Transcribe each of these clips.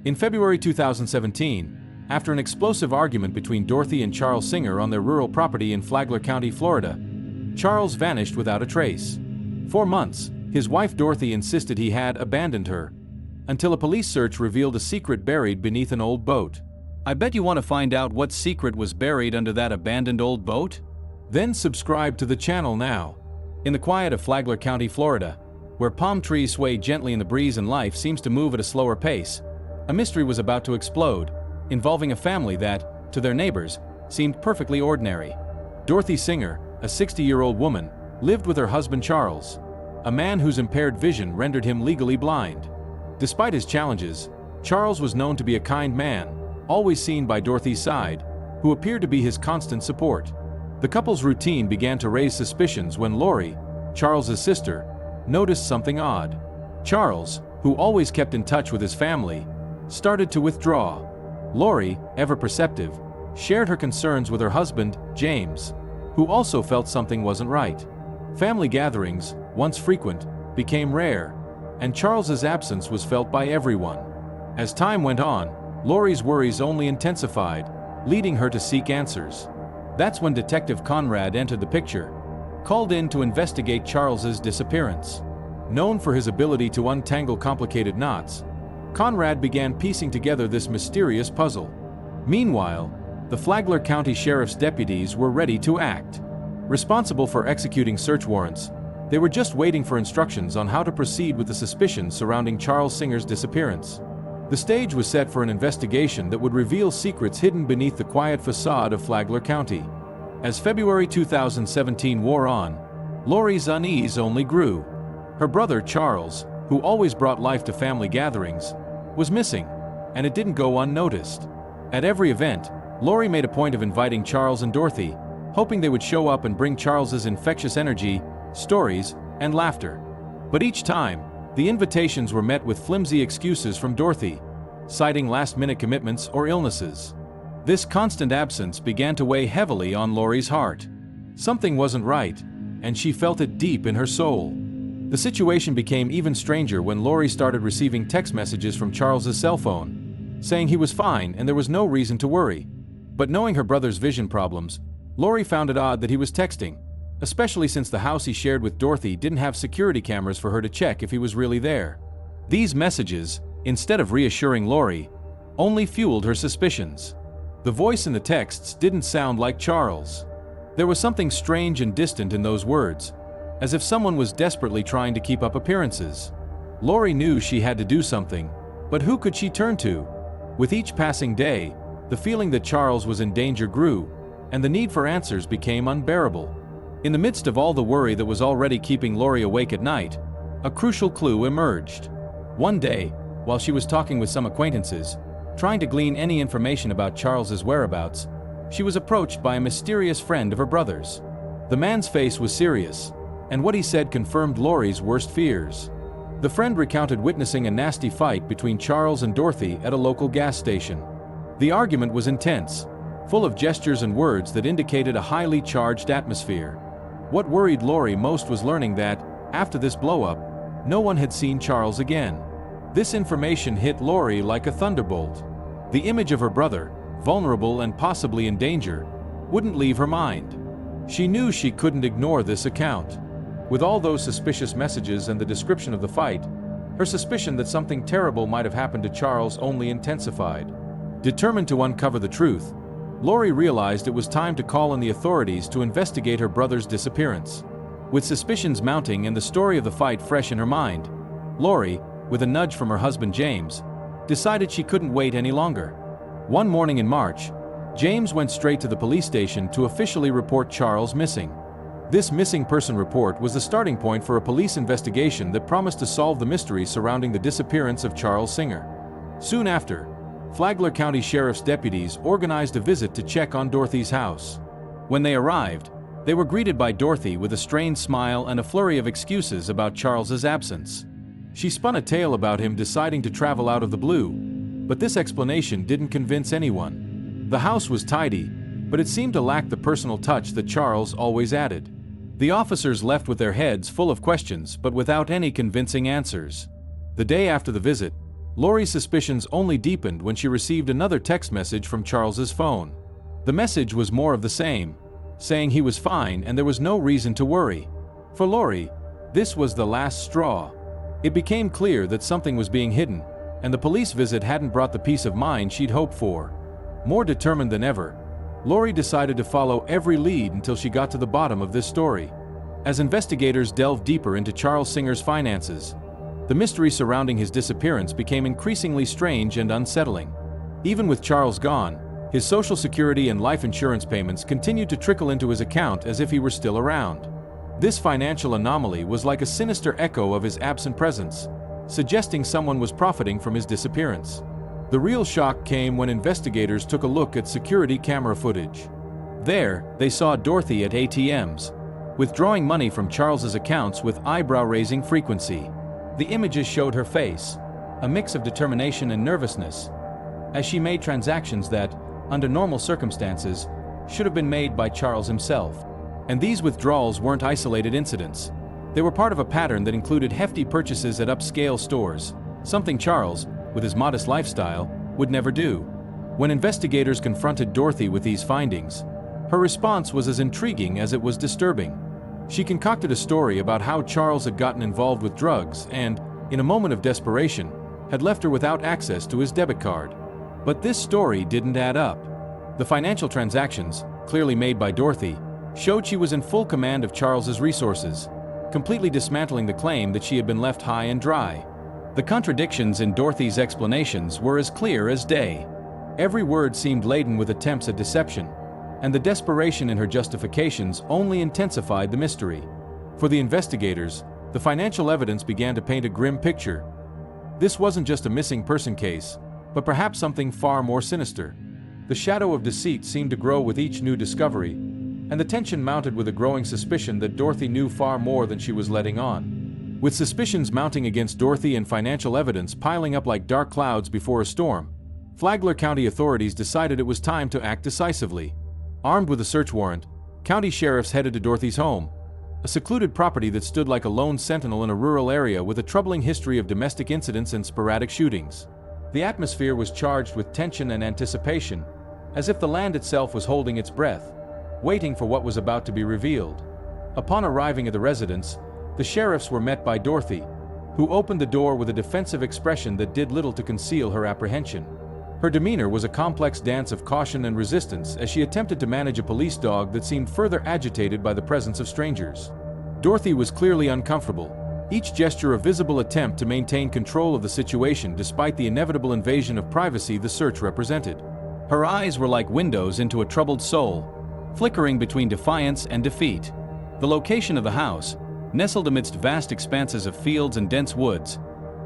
In February 2017, after an explosive argument between Dorothy and Charles Singer on their rural property in Flagler County, Florida, Charles vanished without a trace. For months, his wife Dorothy insisted he had abandoned her, until a police search revealed a secret buried beneath an old boat. I bet you want to find out what secret was buried under that abandoned old boat? Then subscribe to the channel now. In the quiet of Flagler County, Florida, where palm trees sway gently in the breeze and life seems to move at a slower pace, a mystery was about to explode, involving a family that, to their neighbors, seemed perfectly ordinary. Dorothy Singer, a 60-year-old woman, lived with her husband Charles, a man whose impaired vision rendered him legally blind. Despite his challenges, Charles was known to be a kind man, always seen by Dorothy's side, who appeared to be his constant support. The couple's routine began to raise suspicions when Lori, Charles's sister, noticed something odd. Charles, who always kept in touch with his family, started to withdraw. Lori, ever perceptive, shared her concerns with her husband, James, who also felt something wasn't right. Family gatherings, once frequent, became rare, and Charles's absence was felt by everyone. As time went on, Lori's worries only intensified, leading her to seek answers. That's when Detective Conrad entered the picture, called in to investigate Charles's disappearance. Known for his ability to untangle complicated knots, Conrad began piecing together this mysterious puzzle. Meanwhile, the Flagler County Sheriff's deputies were ready to act. Responsible for executing search warrants, they were just waiting for instructions on how to proceed with the suspicions surrounding Charles Singer's disappearance. The stage was set for an investigation that would reveal secrets hidden beneath the quiet facade of Flagler County. As February 2017 wore on, Lori's unease only grew. Her brother Charles, who always brought life to family gatherings, was missing, and it didn't go unnoticed. At every event, Lori made a point of inviting Charles and Dorothy, hoping they would show up and bring Charles's infectious energy, stories, and laughter. But each time, the invitations were met with flimsy excuses from Dorothy, citing last-minute commitments or illnesses. This constant absence began to weigh heavily on Lori's heart. Something wasn't right, and she felt it deep in her soul. The situation became even stranger when Lori started receiving text messages from Charles's cell phone, saying he was fine and there was no reason to worry. But knowing her brother's vision problems, Lori found it odd that he was texting, especially since the house he shared with Dorothy didn't have security cameras for her to check if he was really there. These messages, instead of reassuring Lori, only fueled her suspicions. The voice in the texts didn't sound like Charles. There was something strange and distant in those words, as if someone was desperately trying to keep up appearances. Lori knew she had to do something, but who could she turn to? With each passing day, the feeling that Charles was in danger grew, and the need for answers became unbearable. In the midst of all the worry that was already keeping Lori awake at night, a crucial clue emerged. One day, while she was talking with some acquaintances, trying to glean any information about Charles's whereabouts, she was approached by a mysterious friend of her brother's. The man's face was serious, and what he said confirmed Lori's worst fears. The friend recounted witnessing a nasty fight between Charles and Dorothy at a local gas station. The argument was intense, full of gestures and words that indicated a highly charged atmosphere. What worried Lori most was learning that, after this blow-up, no one had seen Charles again. This information hit Lori like a thunderbolt. The image of her brother, vulnerable and possibly in danger, wouldn't leave her mind. She knew she couldn't ignore this account. With all those suspicious messages and the description of the fight, her suspicion that something terrible might have happened to Charles only intensified. Determined to uncover the truth, Lori realized it was time to call on the authorities to investigate her brother's disappearance. With suspicions mounting and the story of the fight fresh in her mind, Lori, with a nudge from her husband James, decided she couldn't wait any longer. One morning in March, James went straight to the police station to officially report Charles missing. This missing person report was the starting point for a police investigation that promised to solve the mystery surrounding the disappearance of Charles Singer. Soon after, Flagler County Sheriff's deputies organized a visit to check on Dorothy's house. When they arrived, they were greeted by Dorothy with a strained smile and a flurry of excuses about Charles's absence. She spun a tale about him deciding to travel out of the blue, but this explanation didn't convince anyone. The house was tidy, but it seemed to lack the personal touch that Charles always added. The officers left with their heads full of questions but without any convincing answers. The day after the visit, Lori's suspicions only deepened when she received another text message from Charles's phone. The message was more of the same, saying he was fine and there was no reason to worry. For Lori, this was the last straw. It became clear that something was being hidden, and the police visit hadn't brought the peace of mind she'd hoped for. More determined than ever, Lori decided to follow every lead until she got to the bottom of this story. As investigators delved deeper into Charles Singer's finances, the mystery surrounding his disappearance became increasingly strange and unsettling. Even with Charles gone, his Social Security and life insurance payments continued to trickle into his account as if he were still around. This financial anomaly was like a sinister echo of his absent presence, suggesting someone was profiting from his disappearance. The real shock came when investigators took a look at security camera footage. There, they saw Dorothy at ATMs, withdrawing money from Charles's accounts with eyebrow-raising frequency. The images showed her face, a mix of determination and nervousness, as she made transactions that, under normal circumstances, should have been made by Charles himself. And these withdrawals weren't isolated incidents. They were part of a pattern that included hefty purchases at upscale stores, something Charles, with his modest lifestyle, would never do. When investigators confronted Dorothy with these findings, her response was as intriguing as it was disturbing. She concocted a story about how Charles had gotten involved with drugs and, in a moment of desperation, had left her without access to his debit card. But this story didn't add up. The financial transactions, clearly made by Dorothy, showed she was in full command of Charles's resources, completely dismantling the claim that she had been left high and dry. The contradictions in Dorothy's explanations were as clear as day. Every word seemed laden with attempts at deception, and the desperation in her justifications only intensified the mystery. For the investigators, the financial evidence began to paint a grim picture. This wasn't just a missing person case, but perhaps something far more sinister. The shadow of deceit seemed to grow with each new discovery, and the tension mounted with a growing suspicion that Dorothy knew far more than she was letting on. With suspicions mounting against Dorothy and financial evidence piling up like dark clouds before a storm, Flagler County authorities decided it was time to act decisively. Armed with a search warrant, county sheriffs headed to Dorothy's home, a secluded property that stood like a lone sentinel in a rural area with a troubling history of domestic incidents and sporadic shootings. The atmosphere was charged with tension and anticipation, as if the land itself was holding its breath, waiting for what was about to be revealed. Upon arriving at the residence, the sheriffs were met by Dorothy, who opened the door with a defensive expression that did little to conceal her apprehension. Her demeanor was a complex dance of caution and resistance as she attempted to manage a police dog that seemed further agitated by the presence of strangers. Dorothy was clearly uncomfortable, each gesture a visible attempt to maintain control of the situation despite the inevitable invasion of privacy the search represented. Her eyes were like windows into a troubled soul, flickering between defiance and defeat. The location of the house, nestled amidst vast expanses of fields and dense woods,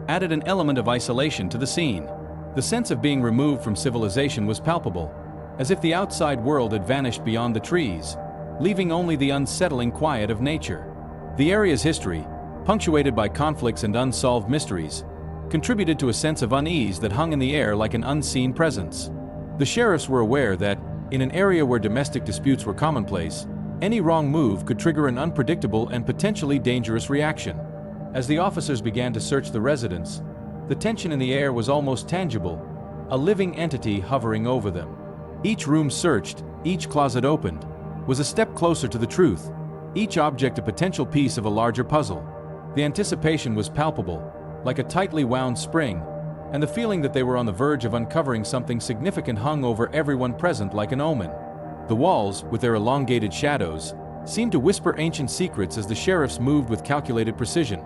added an element of isolation to the scene. The sense of being removed from civilization was palpable, as if the outside world had vanished beyond the trees, leaving only the unsettling quiet of nature. The area's history, punctuated by conflicts and unsolved mysteries, contributed to a sense of unease that hung in the air like an unseen presence. The sheriffs were aware that, in an area where domestic disputes were commonplace, any wrong move could trigger an unpredictable and potentially dangerous reaction. As the officers began to search the residence, the tension in the air was almost tangible, a living entity hovering over them. Each room searched, each closet opened, was a step closer to the truth, each object a potential piece of a larger puzzle. The anticipation was palpable, like a tightly wound spring, and the feeling that they were on the verge of uncovering something significant hung over everyone present like an omen. The walls, with their elongated shadows, seemed to whisper ancient secrets as the sheriffs moved with calculated precision,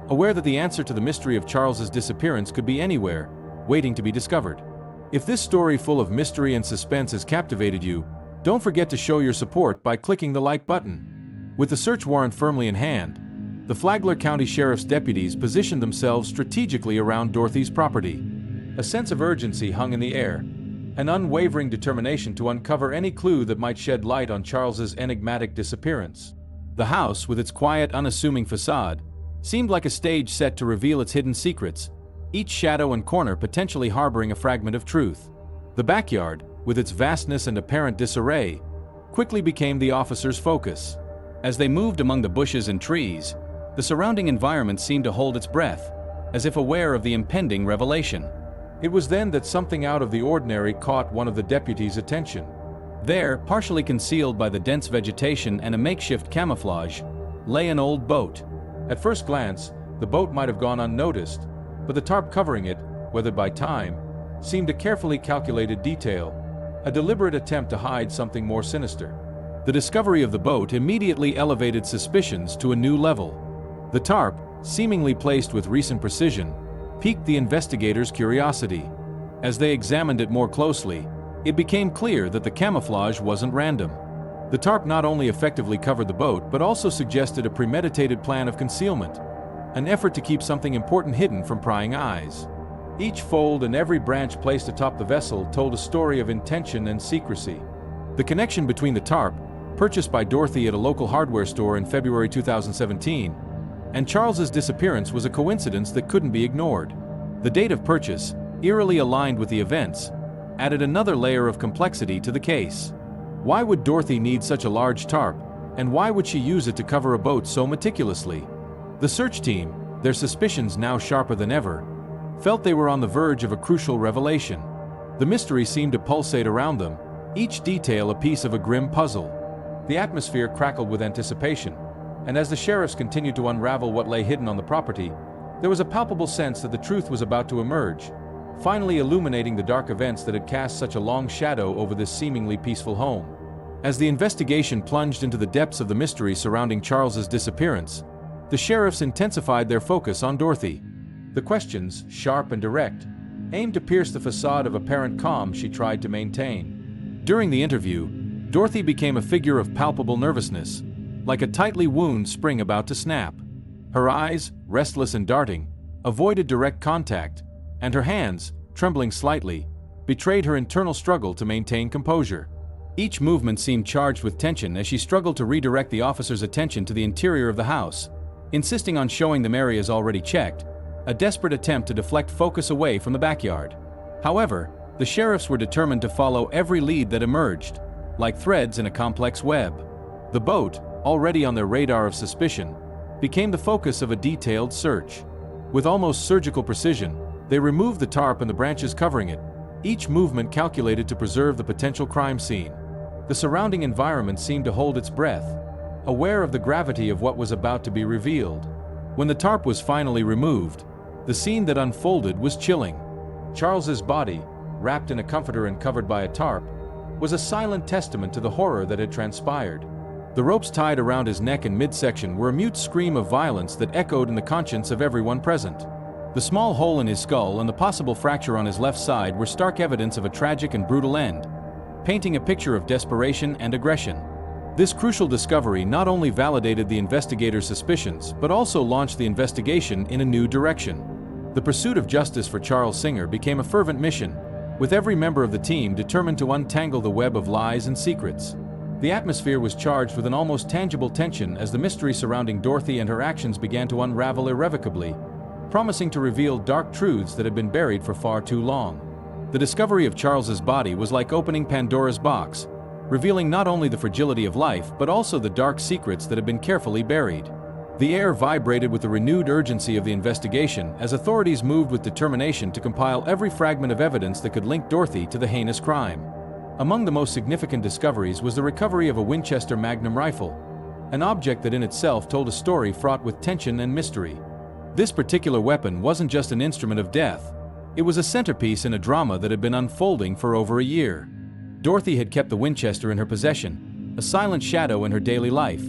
aware that the answer to the mystery of Charles's disappearance could be anywhere, waiting to be discovered. If this story full of mystery and suspense has captivated you, don't forget to show your support by clicking the like button. With the search warrant firmly in hand, the Flagler County Sheriff's deputies positioned themselves strategically around Dorothy's property. A sense of urgency hung in the air, an unwavering determination to uncover any clue that might shed light on Charles's enigmatic disappearance. The house, with its quiet, unassuming facade, seemed like a stage set to reveal its hidden secrets, each shadow and corner potentially harboring a fragment of truth. The backyard, with its vastness and apparent disarray, quickly became the officers' focus. As they moved among the bushes and trees, the surrounding environment seemed to hold its breath, as if aware of the impending revelation. It was then that something out of the ordinary caught one of the deputies' attention. There, partially concealed by the dense vegetation and a makeshift camouflage, lay an old boat. At first glance, the boat might have gone unnoticed, but the tarp covering it, weathered by time, seemed a carefully calculated detail, a deliberate attempt to hide something more sinister. The discovery of the boat immediately elevated suspicions to a new level. The tarp, seemingly placed with recent precision, piqued the investigators' curiosity. As they examined it more closely, it became clear that the camouflage wasn't random. The tarp not only effectively covered the boat but also suggested a premeditated plan of concealment, an effort to keep something important hidden from prying eyes. Each fold and every branch placed atop the vessel told a story of intention and secrecy. The connection between the tarp, purchased by Dorothy at a local hardware store in February 2017, and Charles's disappearance was a coincidence that couldn't be ignored. The date of purchase, eerily aligned with the events, added another layer of complexity to the case. Why would Dorothy need such a large tarp, and why would she use it to cover a boat so meticulously? The search team, their suspicions now sharper than ever, felt they were on the verge of a crucial revelation. The mystery seemed to pulsate around them, each detail a piece of a grim puzzle. The atmosphere crackled with anticipation, and as the sheriffs continued to unravel what lay hidden on the property, there was a palpable sense that the truth was about to emerge, finally illuminating the dark events that had cast such a long shadow over this seemingly peaceful home. As the investigation plunged into the depths of the mystery surrounding Charles's disappearance, the sheriffs intensified their focus on Dorothy. The questions, sharp and direct, aimed to pierce the facade of apparent calm she tried to maintain. During the interview, Dorothy became a figure of palpable nervousness, like a tightly wound spring about to snap. Her eyes, restless and darting, avoided direct contact, and her hands, trembling slightly, betrayed her internal struggle to maintain composure. Each movement seemed charged with tension as she struggled to redirect the officer's attention to the interior of the house, insisting on showing them areas already checked, a desperate attempt to deflect focus away from the backyard. However, the sheriffs were determined to follow every lead that emerged, like threads in a complex web. The boat, already on their radar of suspicion, became the focus of a detailed search. With almost surgical precision, they removed the tarp and the branches covering it, each movement calculated to preserve the potential crime scene. The surrounding environment seemed to hold its breath, aware of the gravity of what was about to be revealed. When the tarp was finally removed, the scene that unfolded was chilling. Charles's body, wrapped in a comforter and covered by a tarp, was a silent testament to the horror that had transpired. The ropes tied around his neck and midsection were a mute scream of violence that echoed in the conscience of everyone present. The small hole in his skull and the possible fracture on his left side were stark evidence of a tragic and brutal end, painting a picture of desperation and aggression. This crucial discovery not only validated the investigators' suspicions, but also launched the investigation in a new direction. The pursuit of justice for Charles Singer became a fervent mission, with every member of the team determined to untangle the web of lies and secrets. The atmosphere was charged with an almost tangible tension as the mystery surrounding Dorothy and her actions began to unravel irrevocably, promising to reveal dark truths that had been buried for far too long. The discovery of Charles's body was like opening Pandora's box, revealing not only the fragility of life but also the dark secrets that had been carefully buried. The air vibrated with the renewed urgency of the investigation as authorities moved with determination to compile every fragment of evidence that could link Dorothy to the heinous crime. Among the most significant discoveries was the recovery of a Winchester Magnum rifle, an object that in itself told a story fraught with tension and mystery. This particular weapon wasn't just an instrument of death, it was a centerpiece in a drama that had been unfolding for over a year. Dorothy had kept the Winchester in her possession, a silent shadow in her daily life,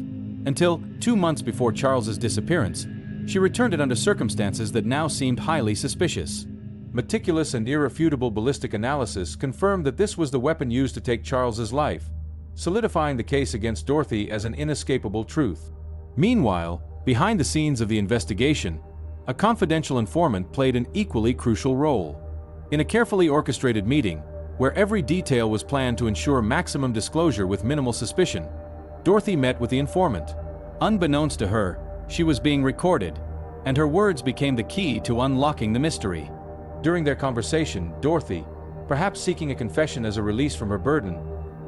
until, 2 months before Charles's disappearance, she returned it under circumstances that now seemed highly suspicious. Meticulous and irrefutable ballistic analysis confirmed that this was the weapon used to take Charles's life, solidifying the case against Dorothy as an inescapable truth. Meanwhile, behind the scenes of the investigation, a confidential informant played an equally crucial role. In a carefully orchestrated meeting, where every detail was planned to ensure maximum disclosure with minimal suspicion, Dorothy met with the informant. Unbeknownst to her, she was being recorded, and her words became the key to unlocking the mystery. During their conversation, Dorothy, perhaps seeking a confession as a release from her burden,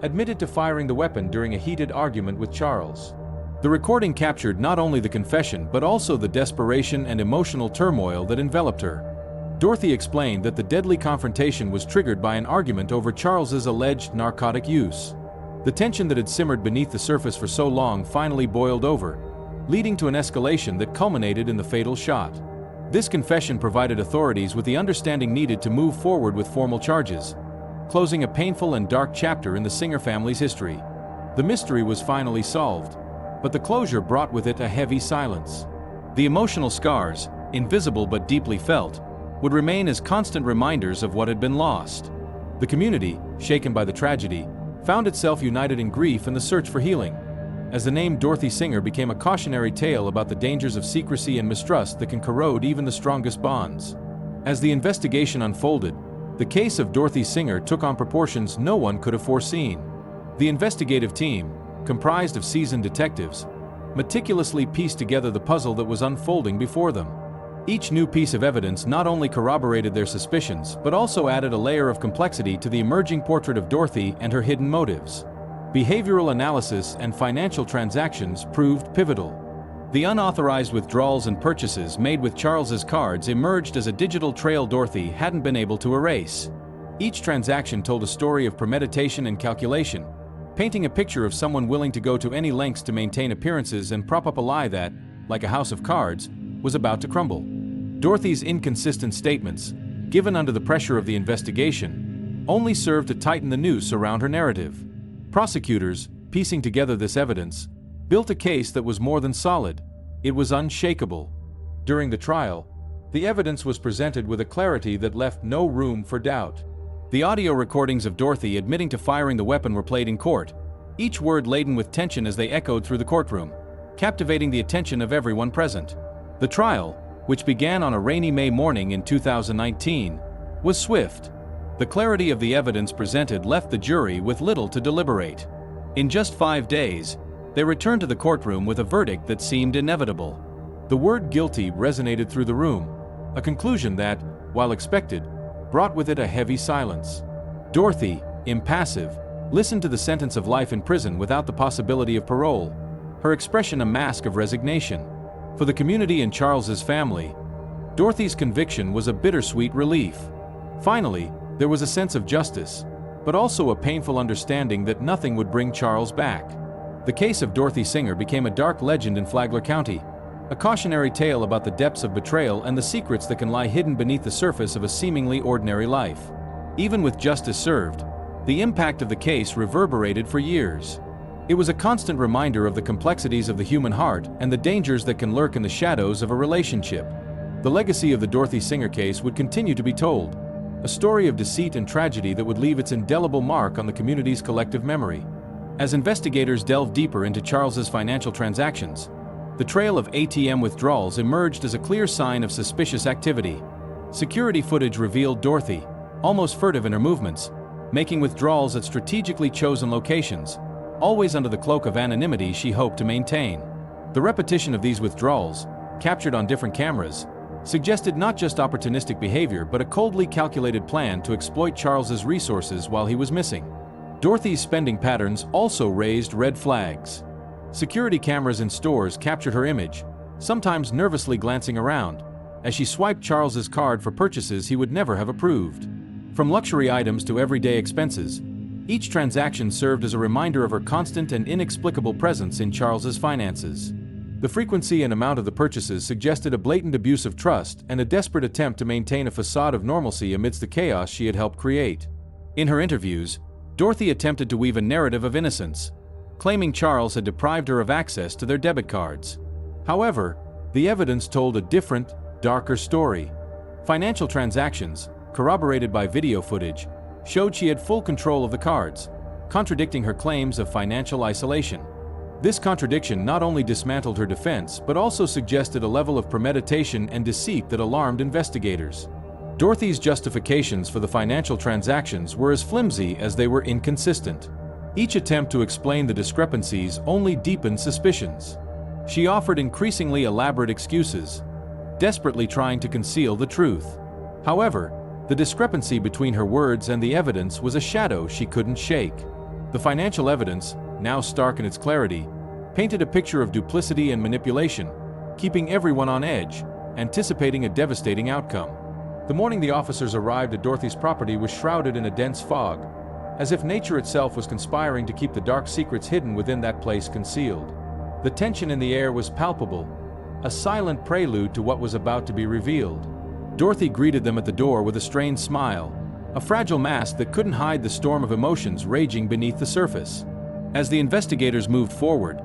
admitted to firing the weapon during a heated argument with Charles. The recording captured not only the confession but also the desperation and emotional turmoil that enveloped her. Dorothy explained that the deadly confrontation was triggered by an argument over Charles's alleged narcotic use. The tension that had simmered beneath the surface for so long finally boiled over, leading to an escalation that culminated in the fatal shot. This confession provided authorities with the understanding needed to move forward with formal charges, closing a painful and dark chapter in the Singer family's history. The mystery was finally solved, but the closure brought with it a heavy silence. The emotional scars, invisible but deeply felt, would remain as constant reminders of what had been lost. The community, shaken by the tragedy, found itself united in grief and the search for healing, as the name Dorothy Singer became a cautionary tale about the dangers of secrecy and mistrust that can corrode even the strongest bonds. As the investigation unfolded, the case of Dorothy Singer took on proportions no one could have foreseen. The investigative team, comprised of seasoned detectives, meticulously pieced together the puzzle that was unfolding before them. Each new piece of evidence not only corroborated their suspicions but also added a layer of complexity to the emerging portrait of Dorothy and her hidden motives. Behavioral analysis and financial transactions proved pivotal. The unauthorized withdrawals and purchases made with Charles's cards emerged as a digital trail Dorothy hadn't been able to erase. Each transaction told a story of premeditation and calculation, painting a picture of someone willing to go to any lengths to maintain appearances and prop up a lie that, like a house of cards, was about to crumble. Dorothy's inconsistent statements, given under the pressure of the investigation, only served to tighten the noose around her narrative. Prosecutors, piecing together this evidence, built a case that was more than solid. It was unshakable. During the trial, the evidence was presented with a clarity that left no room for doubt. The audio recordings of Dorothy admitting to firing the weapon were played in court, each word laden with tension as they echoed through the courtroom, captivating the attention of everyone present. The trial, which began on a rainy May morning in 2019, was swift. The clarity of the evidence presented left the jury with little to deliberate. In just 5 days, they returned to the courtroom with a verdict that seemed inevitable. The word guilty resonated through the room, a conclusion that, while expected, brought with it a heavy silence. Dorothy, impassive, listened to the sentence of life in prison without the possibility of parole, her expression a mask of resignation. For the community and Charles's family, Dorothy's conviction was a bittersweet relief. Finally, there was a sense of justice, but also a painful understanding that nothing would bring Charles back. The case of Dorothy Singer became a dark legend in Flagler County, a cautionary tale about the depths of betrayal and the secrets that can lie hidden beneath the surface of a seemingly ordinary life. Even with justice served, the impact of the case reverberated for years. It was a constant reminder of the complexities of the human heart and the dangers that can lurk in the shadows of a relationship. The legacy of the Dorothy Singer case would continue to be told, a story of deceit and tragedy that would leave its indelible mark on the community's collective memory. As investigators delved deeper into Charles's financial transactions, the trail of ATM withdrawals emerged as a clear sign of suspicious activity. Security footage revealed Dorothy, almost furtive in her movements, making withdrawals at strategically chosen locations, always under the cloak of anonymity she hoped to maintain. The repetition of these withdrawals, captured on different cameras, suggested not just opportunistic behavior but a coldly calculated plan to exploit Charles's resources while he was missing. Dorothy's spending patterns also raised red flags. Security cameras in stores captured her image, sometimes nervously glancing around, as she swiped Charles's card for purchases he would never have approved. From luxury items to everyday expenses, each transaction served as a reminder of her constant and inexplicable presence in Charles's finances. The frequency and amount of the purchases suggested a blatant abuse of trust and a desperate attempt to maintain a facade of normalcy amidst the chaos she had helped create. In her interviews, Dorothy attempted to weave a narrative of innocence, claiming Charles had deprived her of access to their debit cards. However, the evidence told a different, darker story. Financial transactions, corroborated by video footage, showed she had full control of the cards, contradicting her claims of financial isolation. This contradiction not only dismantled her defense but also suggested a level of premeditation and deceit that alarmed investigators. Dorothy's justifications for the financial transactions were as flimsy as they were inconsistent. Each attempt to explain the discrepancies only deepened suspicions. She offered increasingly elaborate excuses, desperately trying to conceal the truth. However, the discrepancy between her words and the evidence was a shadow she couldn't shake. The financial evidence, now stark in its clarity, painted a picture of duplicity and manipulation, keeping everyone on edge, anticipating a devastating outcome. The morning the officers arrived at Dorothy's property was shrouded in a dense fog, as if nature itself was conspiring to keep the dark secrets hidden within that place concealed. The tension in the air was palpable, a silent prelude to what was about to be revealed. Dorothy greeted them at the door with a strained smile, a fragile mask that couldn't hide the storm of emotions raging beneath the surface. As the investigators moved forward,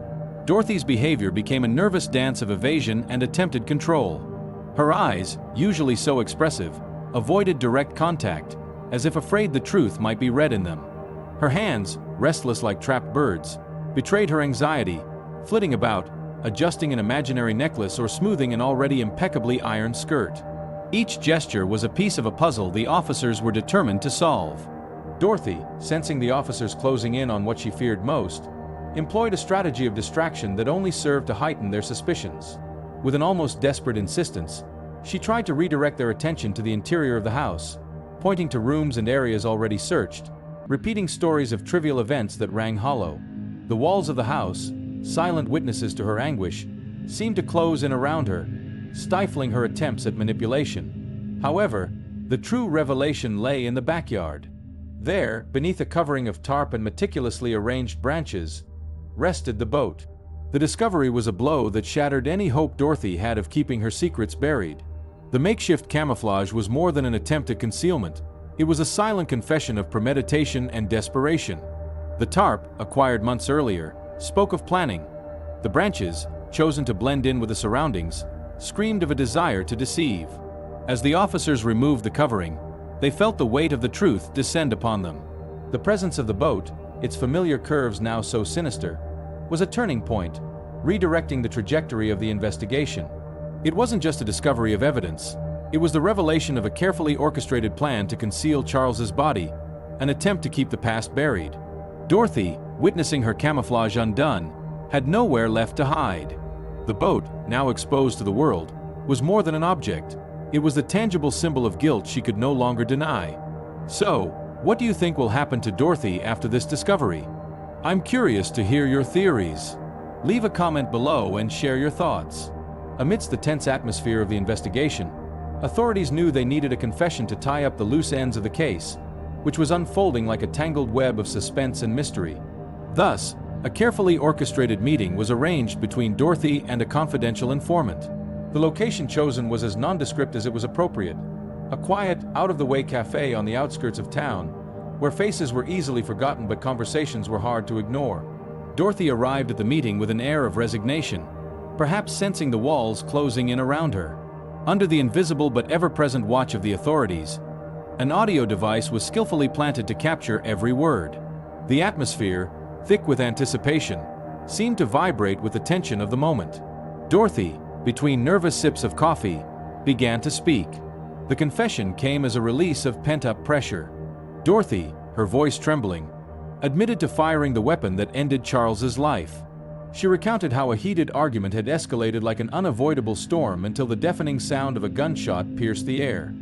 Dorothy's behavior became a nervous dance of evasion and attempted control. Her eyes, usually so expressive, avoided direct contact, as if afraid the truth might be read in them. Her hands, restless like trapped birds, betrayed her anxiety, flitting about, adjusting an imaginary necklace or smoothing an already impeccably ironed skirt. Each gesture was a piece of a puzzle the officers were determined to solve. Dorothy, sensing the officers closing in on what she feared most, employed a strategy of distraction that only served to heighten their suspicions. With an almost desperate insistence, she tried to redirect their attention to the interior of the house, pointing to rooms and areas already searched, repeating stories of trivial events that rang hollow. The walls of the house, silent witnesses to her anguish, seemed to close in around her, stifling her attempts at manipulation. However, the true revelation lay in the backyard. There, beneath a covering of tarp and meticulously arranged branches, rested the boat. The discovery was a blow that shattered any hope Dorothy had of keeping her secrets buried. The makeshift camouflage was more than an attempt at concealment. It was a silent confession of premeditation and desperation. The tarp, acquired months earlier, spoke of planning. The branches, chosen to blend in with the surroundings, screamed of a desire to deceive. As the officers removed the covering, they felt the weight of the truth descend upon them. The presence of the boat, its familiar curves now so sinister, was a turning point, redirecting the trajectory of the investigation. It wasn't just a discovery of evidence, it was the revelation of a carefully orchestrated plan to conceal Charles's body, an attempt to keep the past buried. Dorothy, witnessing her camouflage undone, had nowhere left to hide. The boat, now exposed to the world, was more than an object. It was the tangible symbol of guilt she could no longer deny. So, what do you think will happen to Dorothy after this discovery? I'm curious to hear your theories. Leave a comment below and share your thoughts. Amidst the tense atmosphere of the investigation, authorities knew they needed a confession to tie up the loose ends of the case, which was unfolding like a tangled web of suspense and mystery. Thus, a carefully orchestrated meeting was arranged between Dorothy and a confidential informant. The location chosen was as nondescript as it was appropriate, a quiet, out-of-the-way cafe on the outskirts of town, where faces were easily forgotten but conversations were hard to ignore. Dorothy arrived at the meeting with an air of resignation, perhaps sensing the walls closing in around her. Under the invisible but ever-present watch of the authorities, an audio device was skillfully planted to capture every word. The atmosphere, thick with anticipation, seemed to vibrate with the tension of the moment. Dorothy, between nervous sips of coffee, began to speak. The confession came as a release of pent-up pressure. Dorothy, her voice trembling, admitted to firing the weapon that ended Charles's life. She recounted how a heated argument had escalated like an unavoidable storm until the deafening sound of a gunshot pierced the air.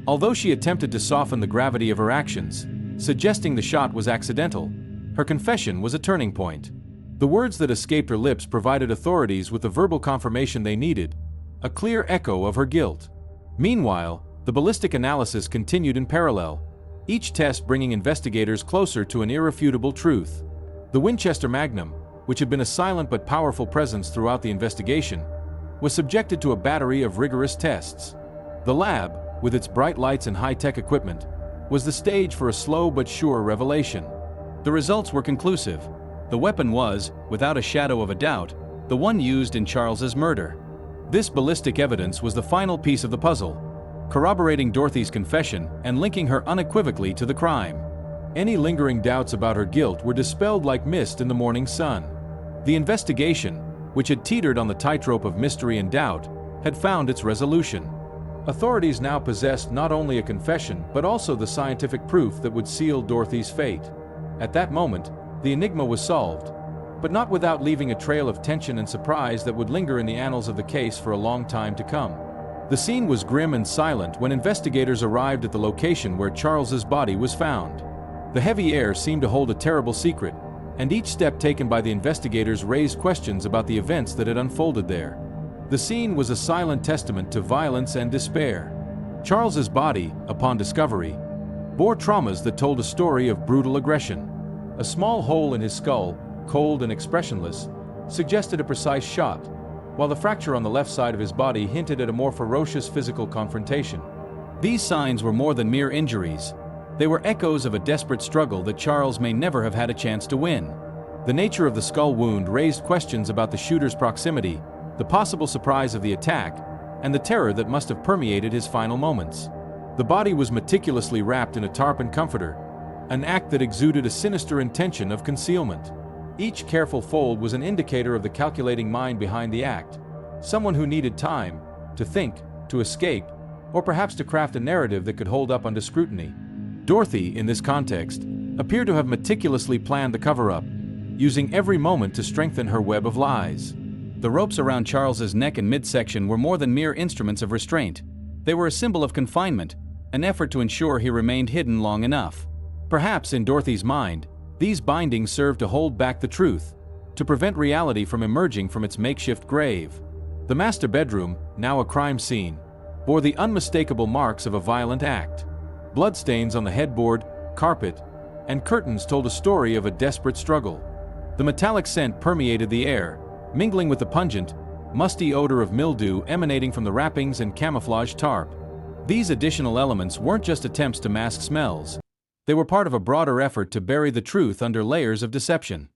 Although she attempted to soften the gravity of her actions, suggesting the shot was accidental, her confession was a turning point. The words that escaped her lips provided authorities with the verbal confirmation they needed, a clear echo of her guilt. Meanwhile, the ballistic analysis continued in parallel, each test bringing investigators closer to an irrefutable truth. The Winchester Magnum, which had been a silent but powerful presence throughout the investigation, was subjected to a battery of rigorous tests. The lab, with its bright lights and high-tech equipment, was the stage for a slow but sure revelation. The results were conclusive. The weapon was, without a shadow of a doubt, the one used in Charles's murder. This ballistic evidence was the final piece of the puzzle, corroborating Dorothy's confession and linking her unequivocally to the crime. Any lingering doubts about her guilt were dispelled like mist in the morning sun. The investigation, which had teetered on the tightrope of mystery and doubt, had found its resolution. Authorities now possessed not only a confession but also the scientific proof that would seal Dorothy's fate. At that moment, the enigma was solved, but not without leaving a trail of tension and surprise that would linger in the annals of the case for a long time to come. The scene was grim and silent when investigators arrived at the location where Charles's body was found. The heavy air seemed to hold a terrible secret, and each step taken by the investigators raised questions about the events that had unfolded there. The scene was a silent testament to violence and despair. Charles's body, upon discovery, bore traumas that told a story of brutal aggression. A small hole in his skull, cold and expressionless, suggested a precise shot, while the fracture on the left side of his body hinted at a more ferocious physical confrontation. These signs were more than mere injuries. They were echoes of a desperate struggle that Charles may never have had a chance to win. The nature of the skull wound raised questions about the shooter's proximity, the possible surprise of the attack, and the terror that must have permeated his final moments. The body was meticulously wrapped in a tarp and comforter, an act that exuded a sinister intention of concealment. Each careful fold was an indicator of the calculating mind behind the act, someone who needed time to think, to escape, or perhaps to craft a narrative that could hold up under scrutiny. Dorothy, in this context, appeared to have meticulously planned the cover-up, using every moment to strengthen her web of lies. The ropes around Charles's neck and midsection were more than mere instruments of restraint. They were a symbol of confinement, an effort to ensure he remained hidden long enough. Perhaps in Dorothy's mind, these bindings served to hold back the truth, to prevent reality from emerging from its makeshift grave. The master bedroom, now a crime scene, bore the unmistakable marks of a violent act. Bloodstains on the headboard, carpet, and curtains told a story of a desperate struggle. The metallic scent permeated the air, mingling with the pungent, musty odor of mildew emanating from the wrappings and camouflage tarp. These additional elements weren't just attempts to mask smells. They were part of a broader effort to bury the truth under layers of deception.